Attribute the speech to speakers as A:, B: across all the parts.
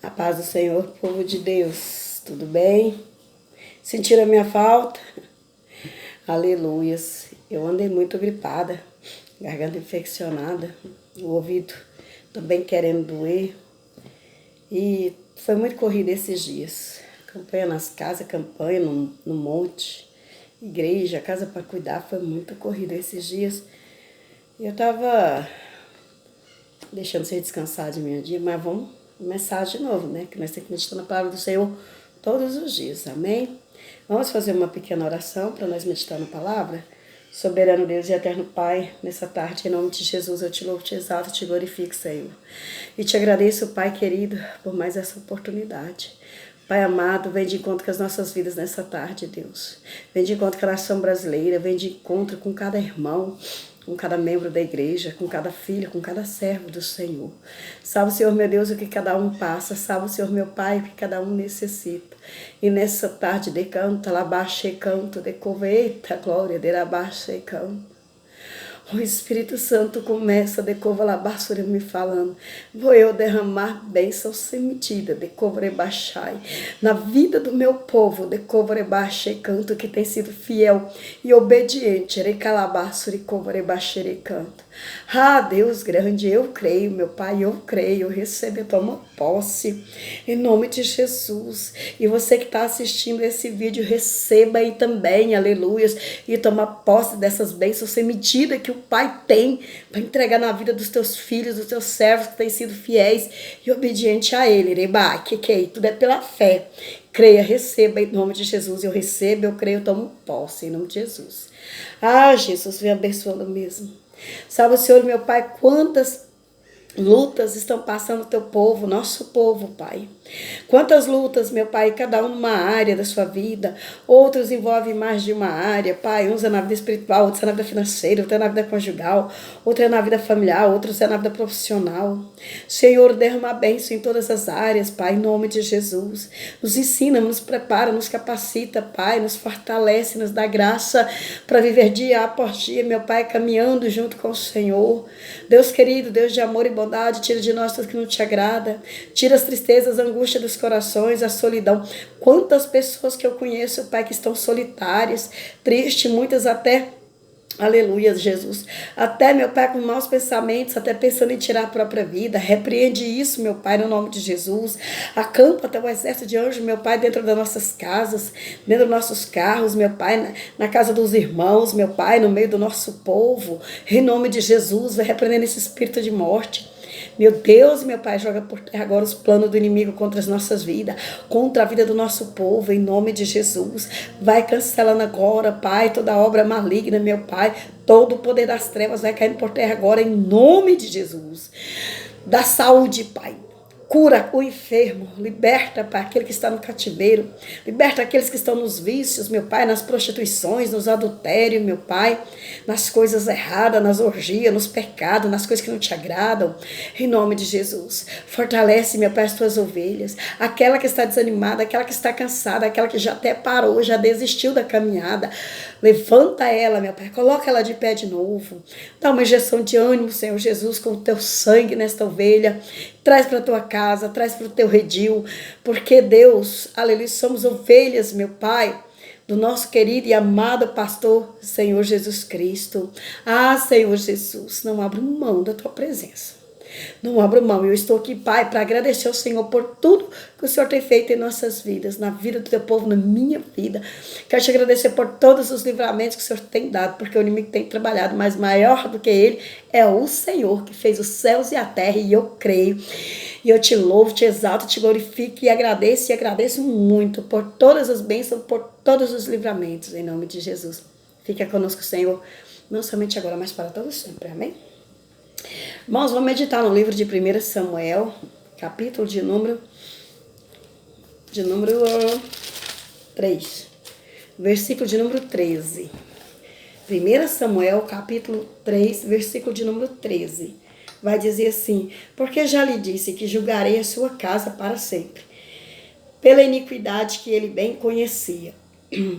A: A paz do Senhor, povo de Deus, tudo bem? Sentiram a minha falta? Aleluias. Eu andei muito gripada, garganta infeccionada, o ouvido também querendo doer. E foi muito corrido esses dias. Campanha nas casas, campanha no monte, igreja, casa para cuidar, foi muito corrido esses dias. E eu tava deixando você descansar de meu dia, mas vamos começar de novo, né? Que nós temos que meditar na palavra do Senhor todos os dias, amém? Vamos fazer uma pequena oração para nós meditar na palavra? Soberano Deus e eterno Pai, nessa tarde, em nome de Jesus, eu te louvo, te exalto, te glorifico, Senhor. E te agradeço, Pai querido, por mais essa oportunidade. Pai amado, vem de encontro com as nossas vidas nessa tarde, Deus. Vem de encontro com a nação brasileira, vem de encontro com cada irmão, com cada membro da igreja, com cada filho, com cada servo do Senhor. Salve, Senhor, meu Deus, o que cada um passa. Salve, Senhor, meu Pai, o que cada um necessita. E nessa tarde, decanta, labaxe, canto, decova, eita, glória, derabaxe, canto. O Espírito Santo começa a decovalabassura me falando. Vou eu derramar bênção sem medida, decovarebaixai. Na vida do meu povo, decovarebaixai, canto que tem sido fiel e obediente. Recalabassura, decovarebaixere, canto. Ah, Deus grande, eu creio, meu Pai, eu creio, eu recebo, eu tomo posse, em nome de Jesus. E você que está assistindo esse vídeo, receba aí também, aleluias, e toma posse dessas bênçãos sem medida que o Pai tem para entregar na vida dos teus filhos, dos teus servos que têm sido fiéis e obedientes a Ele. Reba, que tudo é pela fé. Creia, receba em nome de Jesus. Eu recebo, eu creio, eu tomo posse em nome de Jesus. Ah, Jesus, vem abençoando mesmo. Salve, Senhor, meu Pai, quantas lutas estão passando o teu povo, nosso povo, Pai. Quantas lutas, meu Pai, cada um numa área da sua vida, outros envolvem mais de uma área, Pai, uns é na vida espiritual, outros é na vida financeira, outros é na vida conjugal, outros é na vida familiar, outros é na vida profissional. Senhor, derrama a bênção em todas as áreas, Pai, em nome de Jesus. Nos ensina, nos prepara, nos capacita, Pai, nos fortalece, nos dá graça para viver dia após dia, meu Pai, caminhando junto com o Senhor. Deus querido, Deus de amor e bondade, tira de nós tudo que não te agrada, tira as tristezas, a angústia dos corações, a solidão. Quantas pessoas que eu conheço, Pai, que estão solitárias, tristes, muitas até, aleluia, Jesus, até, meu Pai, com maus pensamentos, até pensando em tirar a própria vida. Repreende isso, meu Pai, no nome de Jesus. Acampa até o exército de anjos, meu Pai, dentro das nossas casas, dentro dos nossos carros, meu Pai, na casa dos irmãos, meu Pai, no meio do nosso povo. Em nome de Jesus, vai repreendendo esse espírito de morte. Meu Deus, meu Pai, joga por terra agora os planos do inimigo contra as nossas vidas, contra a vida do nosso povo, em nome de Jesus. Vai cancelando agora, Pai, toda obra maligna, meu Pai, todo o poder das trevas vai caindo por terra agora, em nome de Jesus. Da saúde, Pai. Cura o enfermo, liberta, Pai, aquele que está no cativeiro, liberta aqueles que estão nos vícios, meu Pai, nas prostituições, nos adultérios, meu Pai, nas coisas erradas, nas orgias, nos pecados, nas coisas que não te agradam, em nome de Jesus. Fortalece, meu Pai, as tuas ovelhas, aquela que está desanimada, aquela que está cansada, aquela que já até parou, já desistiu da caminhada, levanta ela, meu Pai, coloca ela de pé de novo, dá uma injeção de ânimo, Senhor Jesus, com o teu sangue nesta ovelha, traz para a tua casa, traz para o teu redil, porque Deus, aleluia, somos ovelhas, meu Pai, do nosso querido e amado pastor, Senhor Jesus Cristo. Ah, Senhor Jesus, não abra mão da tua presença. Não abra mão. Eu estou aqui, Pai, para agradecer ao Senhor por tudo que o Senhor tem feito em nossas vidas, na vida do teu povo, na minha vida. Quero te agradecer por todos os livramentos que o Senhor tem dado, porque o inimigo tem trabalhado, mas maior do que ele é o Senhor que fez os céus e a terra, e eu creio. E eu te louvo, te exalto, te glorifico e agradeço muito por todas as bênçãos, por todos os livramentos, em nome de Jesus. Fica conosco, Senhor, não somente agora, mas para todos sempre. Amém? Irmãos, vamos meditar no livro de 1 Samuel, capítulo de número 3, versículo de número 13. 1 Samuel, capítulo 3, versículo de número 13. Vai dizer assim: porque já lhe disse que julgarei a sua casa para sempre, pela iniquidade que ele bem conhecia.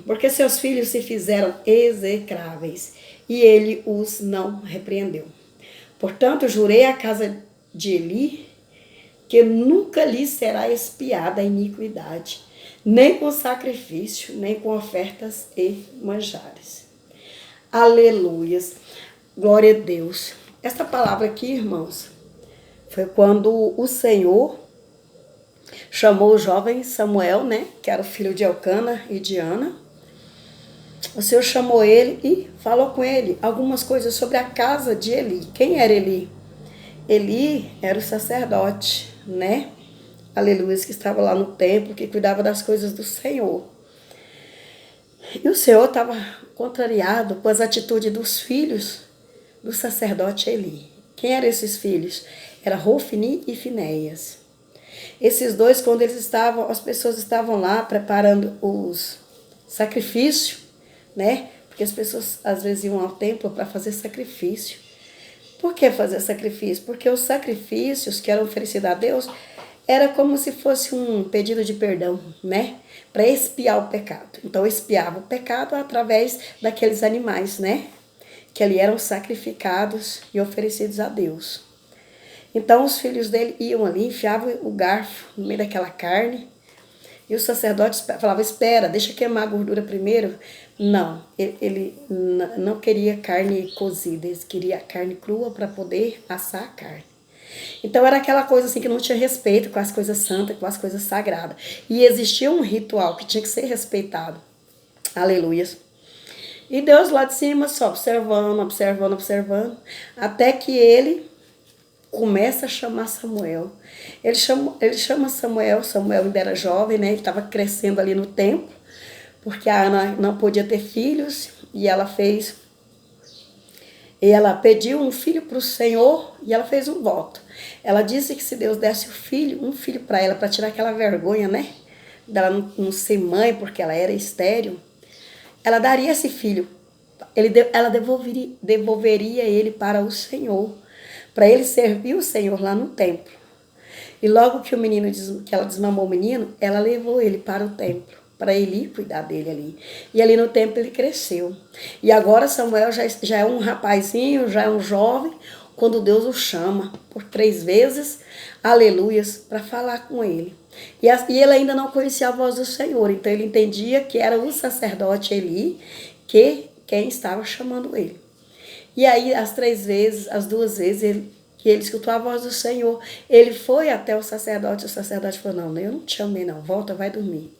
A: Porque seus filhos se fizeram execráveis, e ele os não repreendeu. Portanto, jurei à casa de Eli que nunca lhe será expiada a iniquidade, nem com sacrifício, nem com ofertas e manjares. Aleluias. Glória a Deus. Esta palavra aqui, irmãos, foi quando o Senhor chamou o jovem Samuel, né, que era o filho de Elcana e de Ana. O Senhor chamou ele e falou com ele algumas coisas sobre a casa de Eli. Quem era Eli? Eli era o sacerdote, né? Aleluia, que estava lá no templo, que cuidava das coisas do Senhor. E o Senhor estava contrariado com as atitudes dos filhos do sacerdote Eli. Quem eram esses filhos? Era Hofni e Finéias. Esses dois, quando eles estavam, as pessoas estavam lá preparando os sacrifícios, né? Porque as pessoas às vezes iam ao templo para fazer sacrifício. Por que fazer sacrifício? Porque os sacrifícios que eram oferecidos a Deus era como se fosse um pedido de perdão, né? Para expiar o pecado. Então, expiava o pecado através daqueles animais, né? Que ali eram sacrificados e oferecidos a Deus. Então, os filhos dele iam ali, enfiavam o garfo no meio daquela carne. E o sacerdote falava, espera, deixa queimar a gordura primeiro. Não, ele não queria carne cozida, ele queria carne crua para poder assar a carne. Então era aquela coisa assim que não tinha respeito com as coisas santas, com as coisas sagradas. E existia um ritual que tinha que ser respeitado. Aleluia. E Deus lá de cima só observando, até que ele começa a chamar Samuel. Ele chama Samuel ainda era jovem, né? Ele estava crescendo ali no templo, porque a Ana não podia ter filhos, e ela pediu um filho para o Senhor, e ela fez um voto. Ela disse que se Deus desse um filho para ela, para tirar aquela vergonha, né? Dela não ser mãe, porque ela era estéril, ela daria esse filho. Ela devolveria ele para o Senhor, para ele servir o Senhor lá no templo. E logo que que ela desmamou o menino, ela levou ele para o templo, para ele cuidar dele ali. E ali no templo ele cresceu. E agora Samuel já é um rapazinho, já é um jovem, quando Deus o chama por 3 vezes, aleluias, para falar com ele. E ele ainda não conhecia a voz do Senhor, então ele entendia que era o sacerdote Eli quem estava chamando ele. E aí, as 2 vezes, que ele escutou a voz do Senhor, ele foi até o sacerdote falou, não, eu não te chamei não, volta, vai dormir.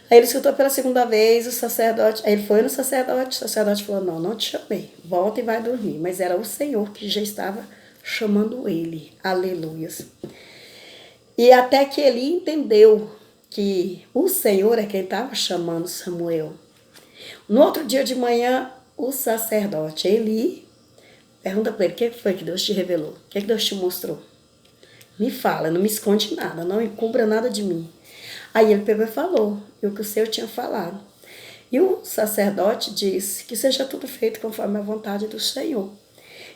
A: Aí ele escutou pela 2ª vez, aí ele foi no sacerdote, o sacerdote falou, não te chamei, volta e vai dormir. Mas era o Senhor que já estava chamando ele, aleluias. E até que ele entendeu que o Senhor é quem estava chamando Samuel. No outro dia de manhã, o sacerdote Eli pergunta para ele, o que foi que Deus te revelou? O que Deus te mostrou? Me fala, não me esconde nada, não encubra nada de mim. Aí ele pegou e falou o que o Senhor tinha falado. E o sacerdote disse que seja tudo feito conforme a vontade do Senhor.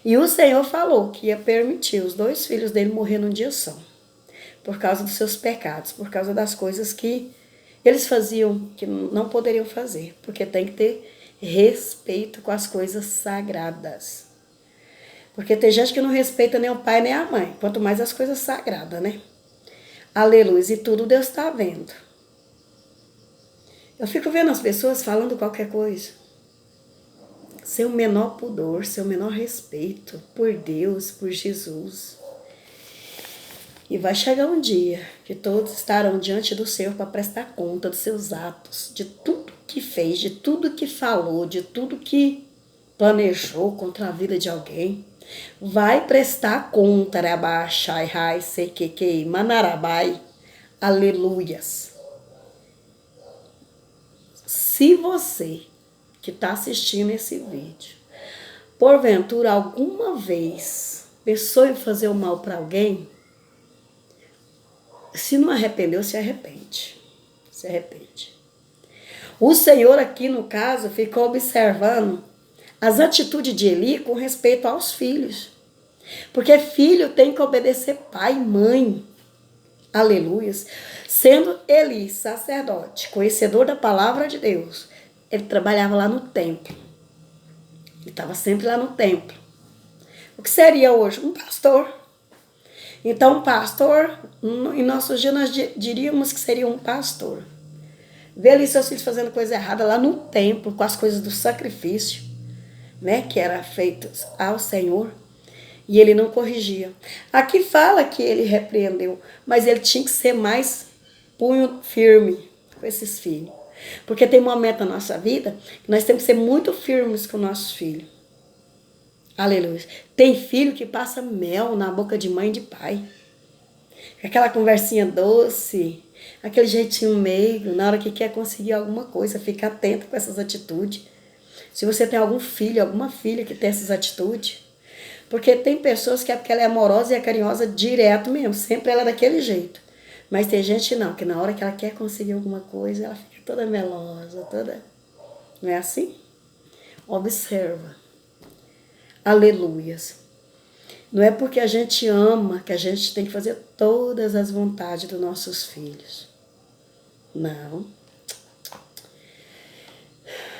A: E o Senhor falou que ia permitir os 2 filhos dele morrer num dia só, por causa dos seus pecados, por causa das coisas que eles faziam que não poderiam fazer, porque tem que ter respeito com as coisas sagradas. Porque tem gente que não respeita nem o pai nem a mãe, quanto mais as coisas sagradas, né? Aleluia, e tudo Deus está vendo. Eu fico vendo as pessoas falando qualquer coisa, sem o menor pudor, sem o menor respeito por Deus, por Jesus. E vai chegar um dia que todos estarão diante do Senhor para prestar conta dos seus atos, de tudo que fez, de tudo que falou, de tudo que planejou contra a vida de alguém. Vai prestar conta, Rabaxai, Rai, Sequequei, Manarabai, aleluias. Se você que está assistindo esse vídeo, porventura alguma vez pensou em fazer o mal para alguém, se não arrependeu, se arrepende. Se arrepende. O Senhor aqui, no caso, ficou observando as atitudes de Eli com respeito aos filhos. Porque filho tem que obedecer pai e mãe. Aleluias. Sendo Eli sacerdote, conhecedor da palavra de Deus, ele trabalhava lá no templo. Ele estava sempre lá no templo. O que seria hoje? Um pastor. Então, pastor, em nossos dias nós diríamos que seria um pastor. Vê ali seus filhos fazendo coisa errada lá no templo, com as coisas do sacrifício, né, que era feito ao Senhor, e ele não corrigia. Aqui fala que ele repreendeu, mas ele tinha que ser mais punho firme com esses filhos. Porque tem momento na nossa vida que nós temos que ser muito firmes com nossos filhos. Aleluia. Tem filho que passa mel na boca de mãe e de pai. Aquela conversinha doce, aquele jeitinho meigo, na hora que quer conseguir alguma coisa, fica atento com essas atitudes. Se você tem algum filho, alguma filha que tem essas atitudes, porque tem pessoas que é porque ela é amorosa e é carinhosa direto mesmo, sempre ela é daquele jeito. Mas tem gente não, que na hora que ela quer conseguir alguma coisa, ela fica toda melosa, toda... Não é assim? Observa. Aleluias. Não é porque a gente ama que a gente tem que fazer todas as vontades dos nossos filhos. Não.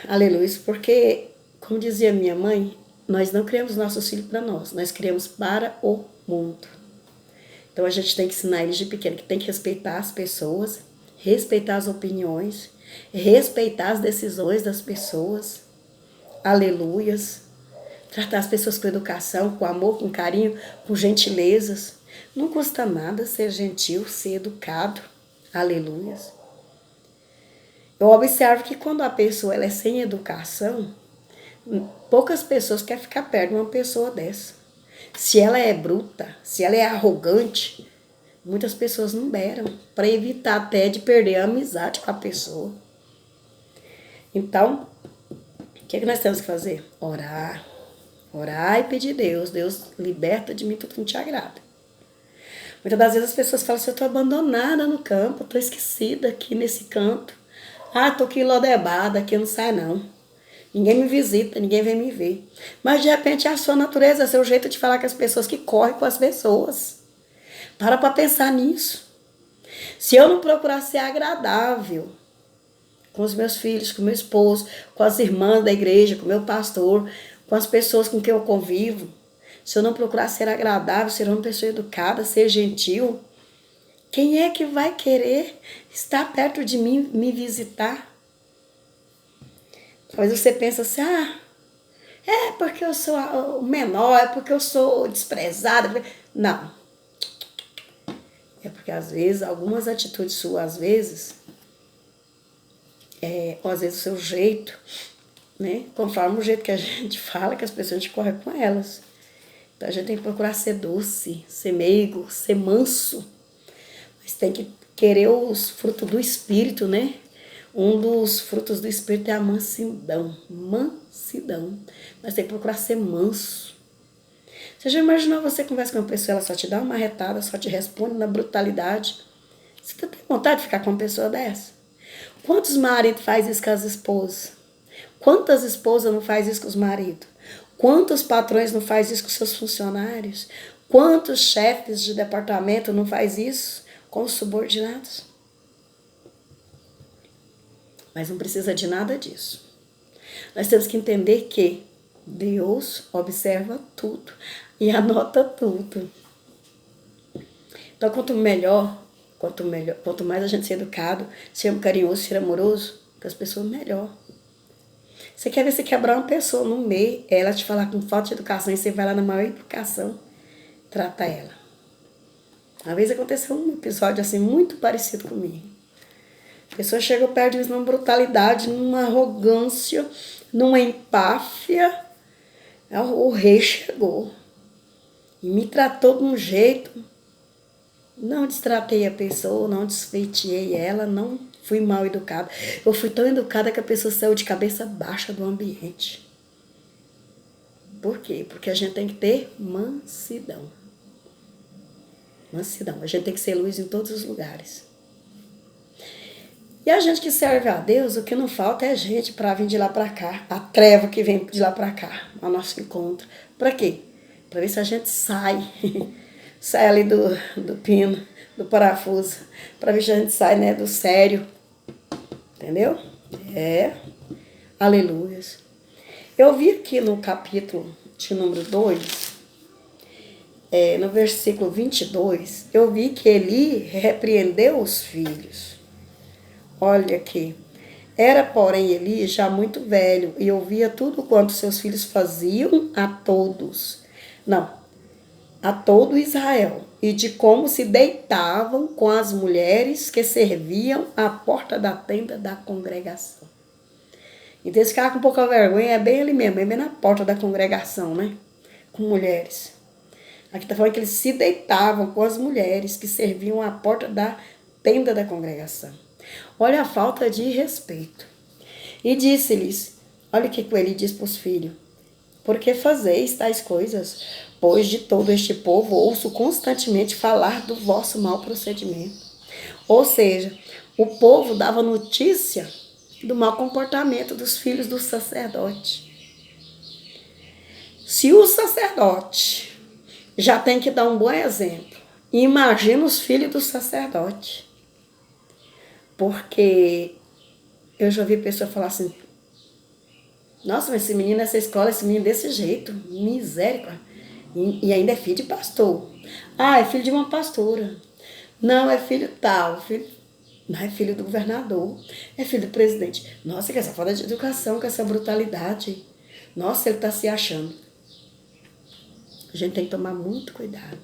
A: Aleluia. Porque, como dizia minha mãe, nós não criamos nossos filhos para nós criamos para o mundo. Então a gente tem que ensinar eles de pequeno que tem que respeitar as pessoas, respeitar as opiniões, respeitar as decisões das pessoas. Aleluias. Tratar as pessoas com educação, com amor, com carinho, com gentilezas. Não custa nada ser gentil, ser educado. Aleluias. Eu observo que quando a pessoa ela é sem educação, poucas pessoas querem ficar perto de uma pessoa dessa. Se ela é bruta, se ela é arrogante, muitas pessoas não beram, para evitar até de perder a amizade com a pessoa. Então, o que nós temos que fazer? Orar. Orar e pedir Deus. Deus liberta de mim tudo que não te agrada. Muitas das vezes as pessoas falam assim, eu estou abandonada no campo, estou esquecida aqui nesse canto. Estou aqui lodebada, aqui não sai não. Ninguém me visita, ninguém vem me ver. Mas de repente é a sua natureza, é o seu jeito de falar com as pessoas que correm com as pessoas. Para pensar nisso. Se eu não procurar ser agradável com os meus filhos, com meu esposo, com as irmãs da igreja, com o meu pastor, com as pessoas com quem eu convivo, se eu não procurar ser agradável, ser uma pessoa educada, ser gentil, quem é que vai querer estar perto de mim, me visitar? Talvez você pense assim, é porque eu sou o menor, é porque eu sou desprezada. Não. É porque às vezes, algumas atitudes suas, às vezes, ou às vezes o seu jeito, né? Conforme o jeito que a gente fala, que as pessoas a gente corre com elas. Então a gente tem que procurar ser doce, ser meigo, ser manso. Mas tem que querer os frutos do Espírito, né? Um dos frutos do Espírito é a mansidão. Mansidão. Mas tem que procurar ser manso. Você já imaginou você conversa com uma pessoa, ela só te dá uma marretada, só te responde na brutalidade? Você tem vontade de ficar com uma pessoa dessa? Quantos maridos fazem isso com as esposas? Quantas esposas não fazem isso com os maridos? Quantos patrões não fazem isso com seus funcionários? Quantos chefes de departamento não fazem isso com os subordinados? Mas não precisa de nada disso. Nós temos que entender que Deus observa tudo e anota tudo. Então, quanto mais a gente ser educado, ser carinhoso, ser amoroso com as pessoas, melhor. Você quer ver você quebrar uma pessoa no meio, ela te falar com falta de educação, e você vai lá na maior educação, trata ela. Uma vez aconteceu um episódio assim, muito parecido comigo. A pessoa chegou perto de mim numa brutalidade, numa arrogância, numa empáfia. O rei chegou e me tratou de um jeito. Não destratei a pessoa, não desfeitiei ela, não fui mal educada. Eu fui tão educada que a pessoa saiu de cabeça baixa do ambiente. Por quê? Porque a gente tem que ter mansidão. Mansidão. A gente tem que ser luz em todos os lugares. E a gente que serve a Deus, o que não falta é gente para vir de lá para cá. A treva que vem de lá para cá, ao nosso encontro. Para quê? Para ver se a gente sai. Sai ali do pino, do parafuso. Para ver se a gente sai, né, do sério. Entendeu? Aleluias. Eu vi aqui no capítulo de número 2 no versículo 22, eu vi que Eli repreendeu os filhos. Olha aqui. Era, porém, Eli já muito velho e ouvia tudo quanto seus filhos faziam a todos. Não, a todo Israel. E de como se deitavam com as mulheres que serviam à porta da tenda da congregação. Então, esse cara com pouca vergonha é bem ali mesmo, é bem na porta da congregação, né? Com mulheres. Aqui está falando que eles se deitavam com as mulheres que serviam à porta da tenda da congregação. Olha a falta de respeito. E disse-lhes, olha o que ele diz para os filhos. Por que fazeis tais coisas? Pois de todo este povo ouço constantemente falar do vosso mau procedimento. Ou seja, o povo dava notícia do mau comportamento dos filhos do sacerdote. Se o sacerdote já tem que dar um bom exemplo, imagina os filhos do sacerdote. Porque eu já ouvi pessoas falar assim, nossa, mas esse menino nessa escola, esse menino desse jeito, misericórdia. E ainda é filho de pastor. Ah, é filho de uma pastora. Não, é filho tal, não é filho do governador, é filho do presidente. Nossa, que essa falta de educação, com essa brutalidade. Nossa, ele está se achando. A gente tem que tomar muito cuidado.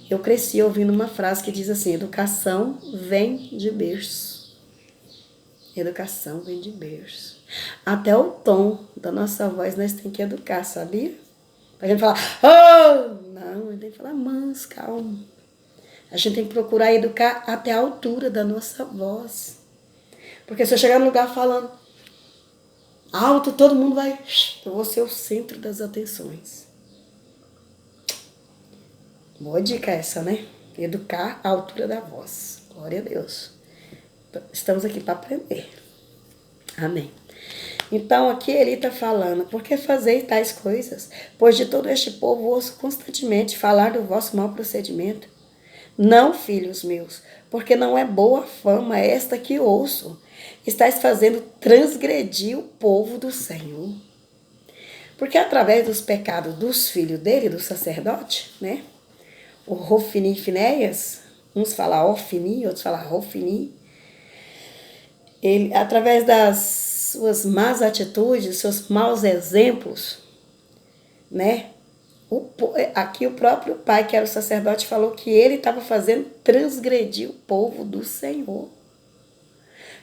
A: Eu cresci ouvindo uma frase que diz assim, educação vem de berço. Educação vem de berço. Até o tom da nossa voz nós temos que educar, sabia? A gente falar, oh! Não, a gente tem que falar manso, calma. A gente tem que procurar educar até a altura da nossa voz. Porque se eu chegar no lugar falando alto, todo mundo vai... Eu vou ser o centro das atenções. Boa dica essa, né? Educar à altura da voz. Glória a Deus. Estamos aqui para aprender. Amém. Então, aqui ele está falando, por que fazeis tais coisas? Pois de todo este povo ouço constantemente falar do vosso mau procedimento. Não, filhos meus, porque não é boa fama esta que ouço. Estais fazendo transgredir o povo do Senhor. Porque através dos pecados dos filhos dele, do sacerdote, né? O Hofni e Finéias, uns falam Ofni, outros falam Hofni. Ele, através das suas más atitudes, seus maus exemplos, né? Aqui o próprio pai, que era o sacerdote, falou que ele estava fazendo transgredir o povo do Senhor.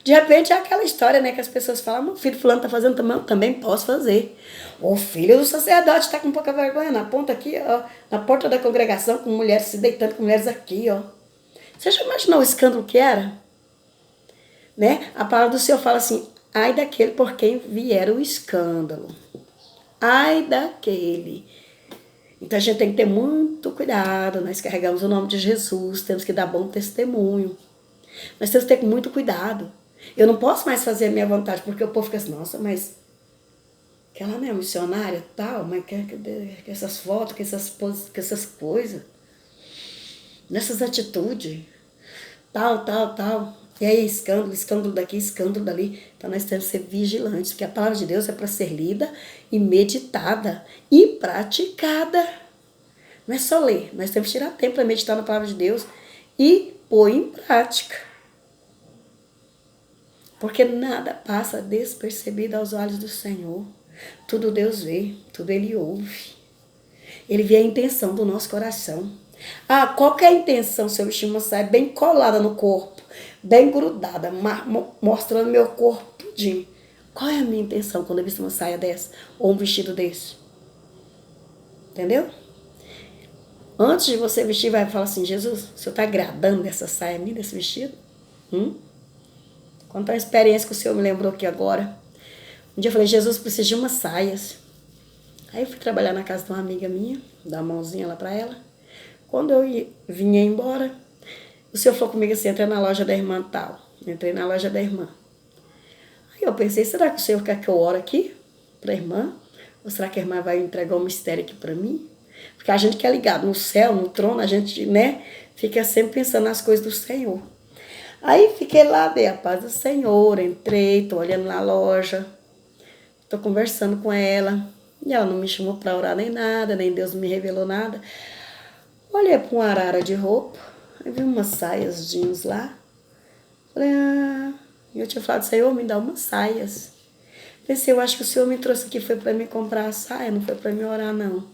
A: De repente é aquela história, né, que as pessoas falam, meu filho fulano está fazendo também, eu também posso fazer. O filho do sacerdote está com pouca vergonha na ponta aqui, ó, na porta da congregação, com mulheres se deitando com mulheres aqui, ó. Você já imaginou o escândalo que era? Né? A palavra do Senhor fala assim, ai daquele por quem vier o escândalo. Ai daquele. Então a gente tem que ter muito cuidado, nós carregamos o nome de Jesus, temos que dar bom testemunho. Nós temos que ter muito cuidado. Eu não posso mais fazer a minha vontade, porque o povo fica assim, nossa, mas aquela não é missionária tal, mas que essas fotos, que essas coisas, nessas atitudes, tal. E aí, escândalo daqui, escândalo dali. Então nós temos que ser vigilantes, porque a palavra de Deus é para ser lida e meditada e praticada. Não é só ler, nós temos que tirar tempo para meditar na palavra de Deus e pôr em prática. Porque nada passa despercebido aos olhos do Senhor. Tudo Deus vê, tudo Ele ouve. Ele vê a intenção do nosso coração. Ah, qual que é a intenção se eu vestir uma saia bem colada no corpo, bem grudada, mostrando meu corpo tudinho? Qual é a minha intenção quando eu visto uma saia dessa ou um vestido desse? Entendeu? Antes de você vestir, vai falar assim, Jesus, o Senhor está agradando dessa saia minha, desse vestido? Conta uma experiência que o Senhor me lembrou aqui agora. Um dia eu falei, Jesus, preciso de umas saias. Aí eu fui trabalhar na casa de uma amiga minha, dar uma mãozinha lá para ela. Quando eu vinha embora, o Senhor falou comigo assim, entra na loja da irmã tal. Entrei na loja da irmã. Aí eu pensei, será que o Senhor quer que eu ore aqui para a irmã? Ou será que a irmã vai entregar um mistério aqui para mim? Porque a gente que é ligado no céu, no trono, a gente, né, fica sempre pensando nas coisas do Senhor. Aí fiquei lá, dei a paz do Senhor, entrei, tô olhando na loja, tô conversando com ela. E ela não me chamou para orar nem nada, nem Deus me revelou nada. Olhei para uma arara de roupa, aí vi umas saias jeans lá. Falei, eu tinha falado, Senhor, me dá umas saias. Pensei, eu acho que o Senhor me trouxe aqui foi para me comprar a saia, não foi para me orar, não.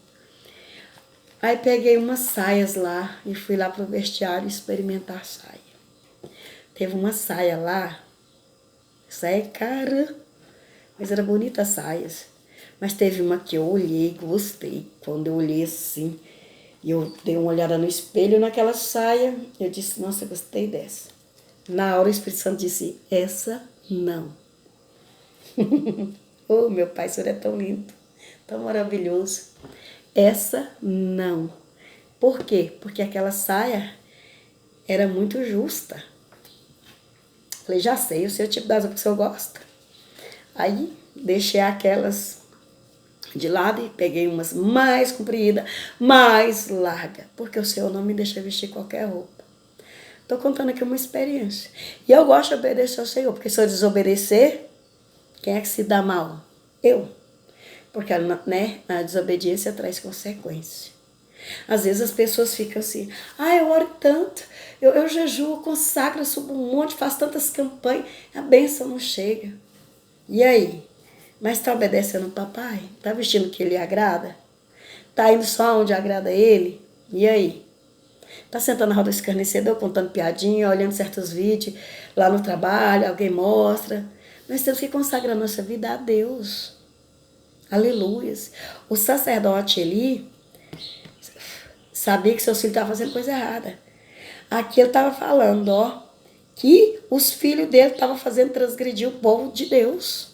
A: Aí peguei umas saias lá e fui lá pro vestiário experimentar a saia. Teve uma saia lá, saia cara, mas era bonita as saias. Mas teve uma que eu olhei, gostei. Quando eu olhei assim, e eu dei uma olhada no espelho naquela saia, eu disse, nossa, eu gostei dessa. Na hora o Espírito Santo disse, essa não. Oh, meu Pai, o Senhor é tão lindo, tão maravilhoso. Essa não. Por quê? Porque aquela saia era muito justa. Falei, já sei, o seu tipo das roupas que o senhor gosta. Aí deixei aquelas de lado e peguei umas mais compridas, mais largas, porque o Senhor não me deixa vestir qualquer roupa. Estou contando aqui uma experiência. E eu gosto de obedecer ao Senhor, porque se eu desobedecer, quem é que se dá mal? Eu. Porque né, a desobediência traz consequência. Às vezes as pessoas ficam assim, eu oro tanto, eu jejuo, consagro, subo um monte, faço tantas campanhas, a bênção não chega. E aí? Mas está obedecendo o papai? Está vestindo o que ele agrada? Está indo só onde agrada ele? E aí? Está sentando na roda do escarnecedor, contando piadinha, olhando certos vídeos lá no trabalho, alguém mostra. Nós temos que consagrar nossa vida a Deus. Aleluias. O sacerdote Eli sabia que seus filhos estavam fazendo coisa errada. Aqui ele estava falando, que os filhos dele estavam fazendo transgredir o povo de Deus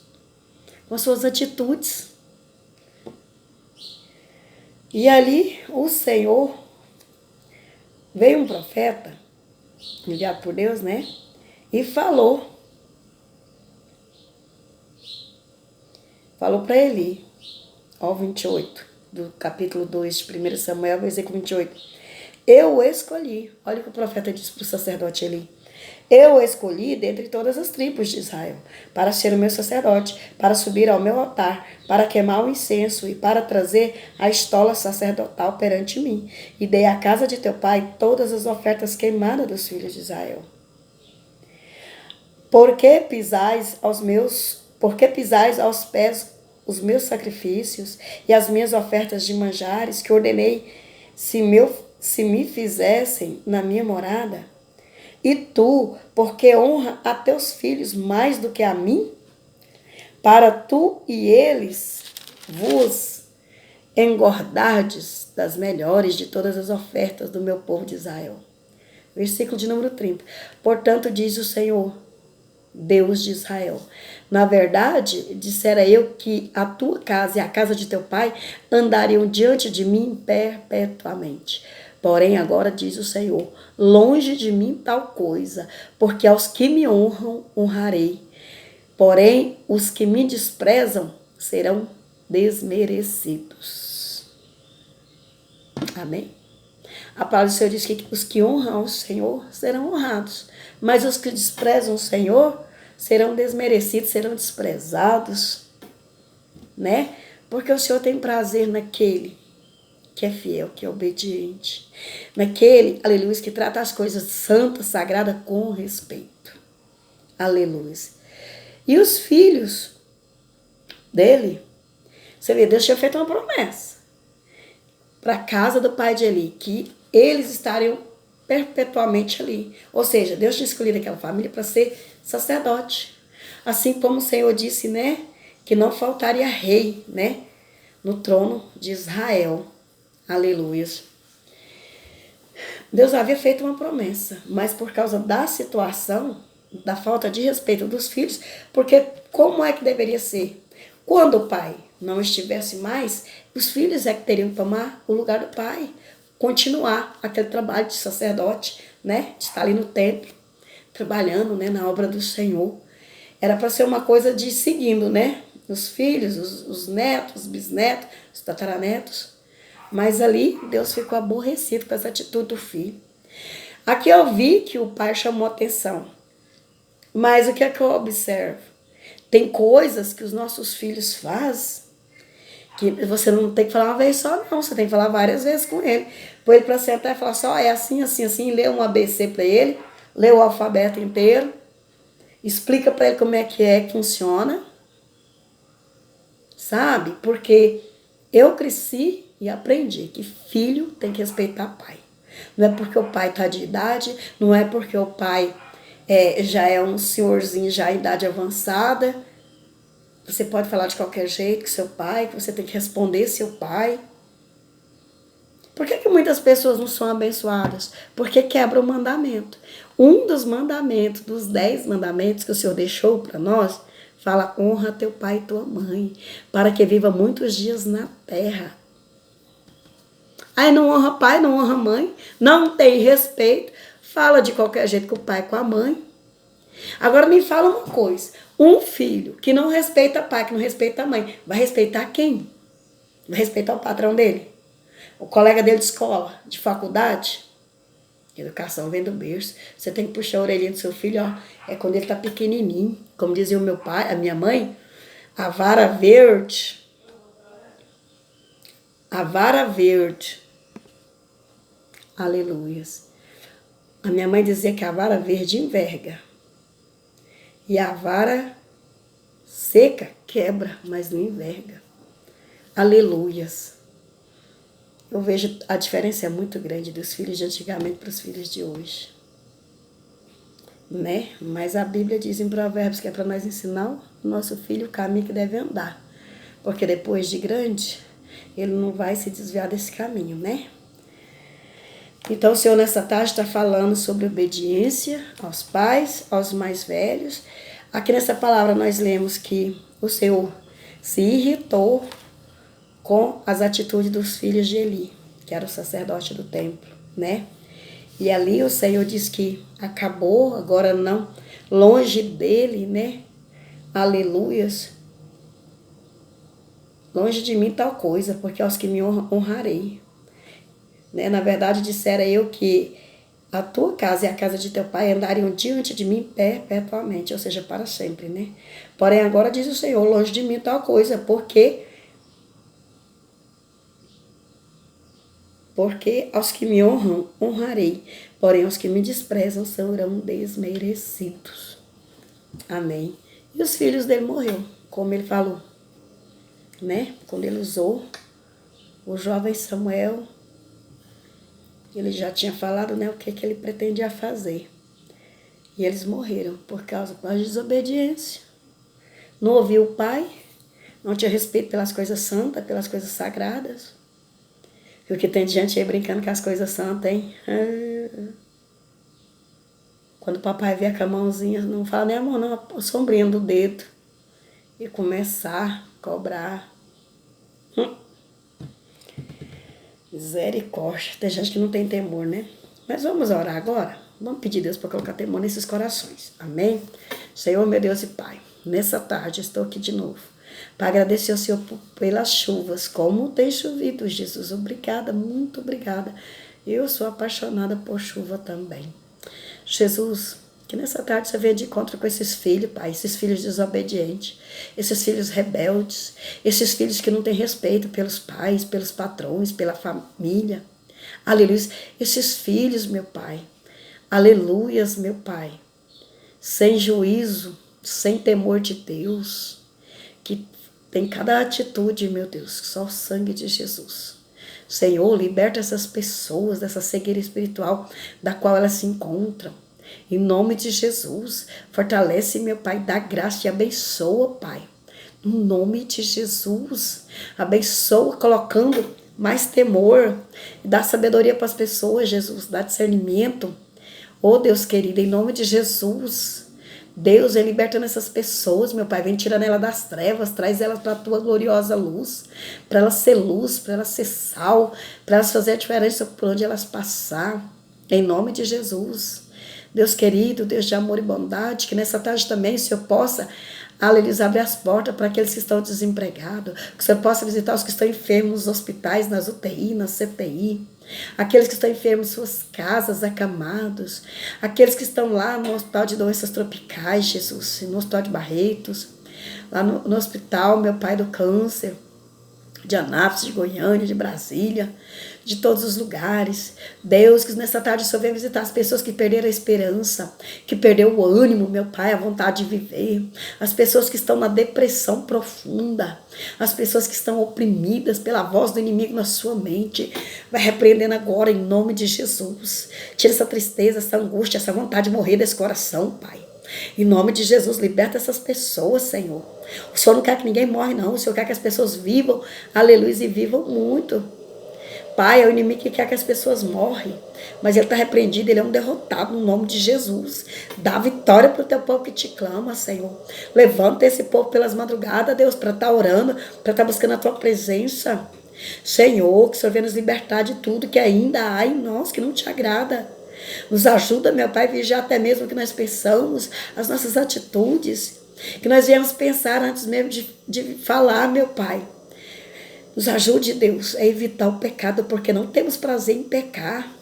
A: com suas atitudes. E ali o Senhor, veio um profeta, enviado por Deus, né? E falou para Eli, 28, do capítulo 2 de 1 Samuel, versículo 28. Eu o escolhi, olha o que o profeta disse para o sacerdote Eli. Eu o escolhi dentre todas as tribos de Israel, para ser o meu sacerdote, para subir ao meu altar, para queimar o incenso e para trazer a estola sacerdotal perante mim. E dei à casa de teu pai todas as ofertas queimadas dos filhos de Israel. Por que pisais aos pés os meus sacrifícios e as minhas ofertas de manjares que ordenei se me fizessem na minha morada? E tu, porque honra a teus filhos mais do que a mim? Para tu e eles vos engordardes das melhores de todas as ofertas do meu povo de Israel. Versículo de número 30. Portanto, diz o Senhor, Deus de Israel, na verdade, dissera eu que a tua casa e a casa de teu pai andariam diante de mim perpetuamente. Porém, agora diz o Senhor, longe de mim tal coisa, porque aos que me honram, honrarei. Porém, os que me desprezam serão desmerecidos. Amém? A palavra do Senhor diz que os que honram o Senhor serão honrados, mas os que desprezam o Senhor serão desmerecidos, serão desprezados, né? Porque o Senhor tem prazer naquele que é fiel, que é obediente, naquele, aleluia, que trata as coisas santas, sagradas com respeito. Aleluia. E os filhos dele, você vê, Deus tinha feito uma promessa para a casa do pai de Eli, que eles estariam perpetuamente ali. Ou seja, Deus tinha escolhido aquela família para ser sacerdote. Assim como o Senhor disse, né, que não faltaria rei, né, no trono de Israel. Aleluia. Deus havia feito uma promessa, mas por causa da situação, da falta de respeito dos filhos, porque como é que deveria ser? Quando o pai não estivesse mais, os filhos é que teriam que tomar o lugar do pai, continuar aquele trabalho de sacerdote, né, de estar ali no templo, trabalhando, né, na obra do Senhor. Era para ser uma coisa de seguindo, né, os filhos, os netos, os bisnetos, os tataranetos. Mas ali Deus ficou aborrecido com essa atitude do filho. Aqui eu vi que o pai chamou atenção. Mas o que é que eu observo? Tem coisas que os nossos filhos fazem que você não tem que falar uma vez só, não. Você tem que falar várias vezes com ele. Põe ele para sentar e falar assim, ó, é assim, assim, assim, lê um ABC para ele, lê o alfabeto inteiro, explica para ele como é que funciona, sabe? Porque eu cresci e aprendi que filho tem que respeitar pai. Não é porque o pai está de idade, não é porque o pai já é um senhorzinho, já em idade avançada. Você pode falar de qualquer jeito com seu pai, que você tem que responder seu pai. Por que muitas pessoas não são abençoadas? Porque quebra o mandamento. Um dos mandamentos, dos 10 mandamentos que o Senhor deixou para nós, fala, honra teu pai e tua mãe, para que viva muitos dias na terra. Aí não honra pai, não honra mãe, não tem respeito, fala de qualquer jeito com o pai e com a mãe. Agora me fala uma coisa, um filho que não respeita pai, que não respeita a mãe, vai respeitar quem? Vai respeitar o patrão dele? O colega dele de escola, de faculdade? Educação vem do berço. Você tem que puxar a orelhinha do seu filho, ó. É quando ele tá pequenininho. Como dizia o meu pai, a minha mãe, a vara verde. A vara verde. Aleluias. A minha mãe dizia que a vara verde enverga. E a vara seca quebra, mas não enverga. Aleluias. Eu vejo a diferença é muito grande dos filhos de antigamente para os filhos de hoje. Né? Mas a Bíblia diz em Provérbios que é para nós ensinar o nosso filho o caminho que deve andar. Porque depois de grande, ele não vai se desviar desse caminho, né? Então o Senhor nessa tarde está falando sobre obediência aos pais, aos mais velhos. Aqui nessa palavra nós lemos que o Senhor se irritou com as atitudes dos filhos de Eli, que era o sacerdote do templo, né? E ali o Senhor diz que acabou, agora não, longe dele, né? Aleluias. Longe de mim tal coisa, porque aos que me honrarei. Né? Na verdade, dissera eu que a tua casa e a casa de teu pai andariam diante de mim perpetuamente, ou seja, para sempre, né? Porém, agora diz o Senhor, longe de mim tal coisa, porque aos que me honram, honrarei, porém aos que me desprezam serão desmerecidos. Amém. E os filhos dele morreram, como ele falou, né? Quando ele usou o jovem Samuel, ele já tinha falado, né, o que ele pretendia fazer. E eles morreram por causa da desobediência. Não ouviu o pai, não tinha respeito pelas coisas santas, pelas coisas sagradas. Porque tem gente aí brincando com as coisas santas, hein? Quando o papai vier com a mãozinha, não fala nem a mão, não, a sombrinha do dedo. E começar a cobrar. Misericórdia. Tem gente que não tem temor, né? Mas vamos orar agora? Vamos pedir a Deus para colocar temor nesses corações. Amém? Senhor, meu Deus e Pai, nessa tarde estou aqui de novo para agradecer ao Senhor pelas chuvas, como tem chovido, Jesus. Obrigada, muito obrigada. Eu sou apaixonada por chuva também. Jesus, que nessa tarde você venha de encontro com esses filhos, Pai, esses filhos desobedientes, esses filhos rebeldes, esses filhos que não têm respeito pelos pais, pelos patrões, pela família. Aleluia. Esses filhos, meu Pai, aleluias, meu Pai, sem juízo, sem temor de Deus, que tem cada atitude, meu Deus, só o sangue de Jesus. Senhor, liberta essas pessoas dessa cegueira espiritual da qual elas se encontram. Em nome de Jesus, fortalece, meu Pai, dá graça e abençoa, Pai. No nome de Jesus, abençoa, colocando mais temor, dá sabedoria para as pessoas, Jesus, dá discernimento. Oh, Deus querido, em nome de Jesus, Deus, vem libertando essas pessoas, meu Pai, vem tirando ela das trevas, traz ela para a tua gloriosa luz, para ela ser luz, para ela ser sal, para elas fazer a diferença por onde elas passar, em nome de Jesus. Deus querido, Deus de amor e bondade, que nessa tarde também o Senhor possa, aleluia, abrir as portas para aqueles que estão desempregados, que o Senhor possa visitar os que estão enfermos nos hospitais, nas UTI, na CTI, aqueles que estão enfermos em suas casas, acamados, aqueles que estão lá no hospital de doenças tropicais, Jesus, no hospital de Barretos, lá no hospital, meu Pai, do câncer, de Anápolis, de Goiânia, de Brasília. de todos os lugares. Deus, que nessa tarde o Senhor venha visitar as pessoas que perderam a esperança, que perdeu o ânimo, meu Pai, a vontade de viver. As pessoas que estão na depressão profunda. As pessoas que estão oprimidas pela voz do inimigo na sua mente. Vai repreendendo agora em nome de Jesus. Tira essa tristeza, essa angústia, essa vontade de morrer desse coração, Pai. Em nome de Jesus, liberta essas pessoas, Senhor. O Senhor não quer que ninguém morre, não. O Senhor quer que as pessoas vivam, aleluia, e vivam muito. Pai, é o inimigo que quer que as pessoas morrem. Mas ele está repreendido, ele é um derrotado no nome de Jesus. Dá vitória para o teu povo que te clama, Senhor. Levanta esse povo pelas madrugadas, Deus, para estar orando, para estar buscando a tua presença. Senhor, que o Senhor venha nos libertar de tudo que ainda há em nós que não te agrada. Nos ajuda, meu Pai, a vigiar até mesmo o que nós pensamos, as nossas atitudes, que nós viemos pensar antes mesmo de falar, meu Pai. Nos ajude, Deus, a evitar o pecado, porque não temos prazer em pecar.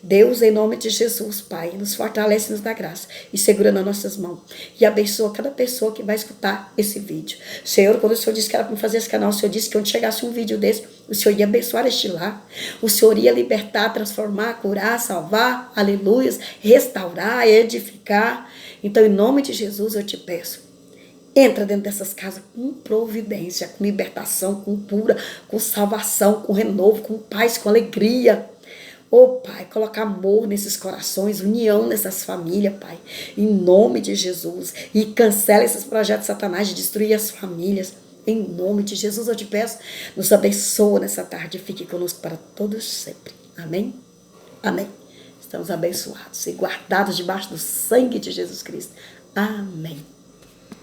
A: Deus, em nome de Jesus, Pai, nos fortalece e nos dá graça e segura nas nossas mãos. E abençoa cada pessoa que vai escutar esse vídeo. Senhor, quando o Senhor disse que era para fazer esse canal, o Senhor disse que onde chegasse um vídeo desse, o Senhor ia abençoar este lar. O Senhor ia libertar, transformar, curar, salvar, aleluias, restaurar, edificar. Então, em nome de Jesus, eu te peço. Entra dentro dessas casas com providência, com libertação, com cura, com salvação, com renovo, com paz, com alegria. Oh, Pai, coloca amor nesses corações, união nessas famílias, Pai, em nome de Jesus. E cancela esses projetos de Satanás de destruir as famílias. Em nome de Jesus, eu te peço, nos abençoa nessa tarde e fique conosco para todos sempre. Amém? Amém. Estamos abençoados e guardados debaixo do sangue de Jesus Cristo. Amém.